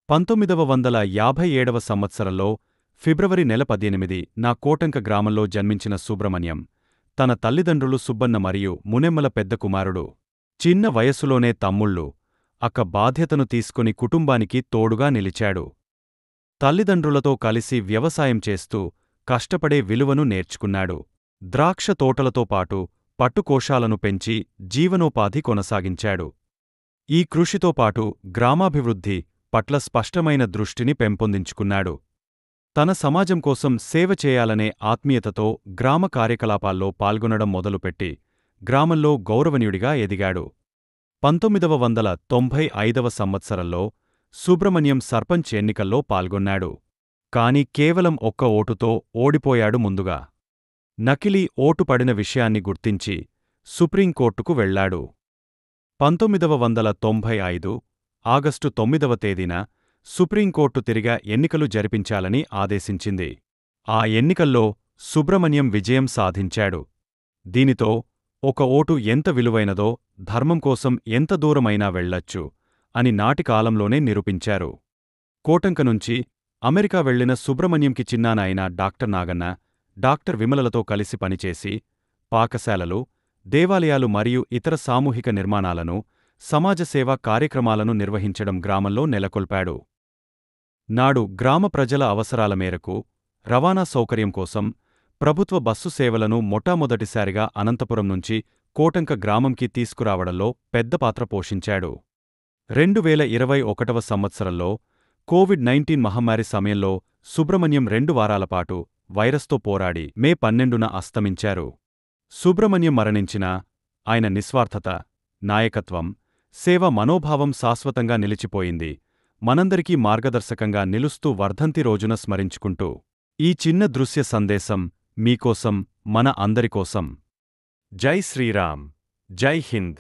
1957 సంవత్సరంలో ఫిబ్రవరి నెల 18 నా కోటంక గ్రామంలో జన్మించిన సుబ్రహ్మణ్యం తన తల్లిదండ్రులు సుబ్బన్న మరియు మునెమ్మల పెద్ద కుమారుడు. చిన్న వయస్సులోనే తమ్ముళ్ళు, అక్క బాధ్యతను తీసుకుని కుటుంబానికి తోడుగా నిలిచాడు. తల్లిదండ్రులతో కలిసి వ్యవసాయం చేస్తూ కష్టపడే విలువను నేర్చుకున్నాడు. ద్రాక్ష తోటలతో పాటు పట్టుకోశాలను పెంచి జీవనోపాధి కొనసాగించాడు. ఈ కృషితో పాటు గ్రామాభివృద్ధి పట్ల స్పష్టమైన దృష్టిని పెంపొందించుకున్నాడు. తన సమాజం కోసం సేవ చేయాలనే ఆత్మీయతతో గ్రామ కార్యకలాపాల్లో పాల్గొనడం మొదలుపెట్టి గ్రామంలో గౌరవనీయుడిగా ఎదిగాడు. 1995 సంవత్సరంలో సుబ్రహ్మణ్యం సర్పంచ్ ఎన్నికల్లో పాల్గొన్నాడు. కాని కేవలం ఒక్క ఓటుతో ఓడిపోయాడు. ముందుగా నకిలీ ఓటు పడిన విషయాన్ని గుర్తించి సుప్రీంకోర్టుకు వెళ్లాడు. 1995 ఆగస్టు 9వ తేదీన సుప్రీంకోర్టు తిరిగా ఎన్నికలు జరిపించాలని ఆదేశించింది. ఆ ఎన్నికల్లో సుబ్రహ్మణ్యం విజయం సాధించాడు. దీనితో ఒక ఓటు ఎంత విలువైనదో, ధర్మం కోసం ఎంత దూరమైనా వెళ్లొచ్చు అని నాటి కాలంలోనే నిరూపించారు. కోటంక నుంచి అమెరికా వెళ్లిన సుబ్రహ్మణ్యంకి చిన్నానాయన డాక్టర్ నాగన్న, డాక్టర్ విమలలతో కలిసి పనిచేసి పాకశాలలు, దేవాలయాలు మరియు ఇతర సామూహిక నిర్మాణాలను, సమాజసేవా కార్యక్రమాలను నిర్వహించడం గ్రామంలో నెలకొల్పాడు. నాడు గ్రామ ప్రజల అవసరాల మేరకు రవాణా సౌకర్యం కోసం ప్రభుత్వ బస్సు సేవలను మొట్టమొదటిసారిగా అనంతపురం నుంచి కోటంక గ్రామంకి తీసుకురావడంలో పెద్ద పాత్ర పోషించాడు. 2021 సంవత్సరంలో కోవిడ్-19 మహమ్మారి సమయంలో సుబ్రహ్మణ్యం 2 వారాలపాటు వైరస్తో పోరాడి మే 12న అస్తమించారు. సుబ్రహ్మణ్యం మరణించినా ఆయన నిస్వార్థత, నాయకత్వం, సేవ మనోభావం శాశ్వతంగా నిలిచిపోయింది. మనందరికీ మార్గదర్శకంగా నిలుస్తూ వర్ధంతి రోజున స్మరించుకుంటూ ఈ చిన్న దృశ్య సందేశం మీకోసం, మన అందరికోసం. జై శ్రీరామ్, జై హింద్.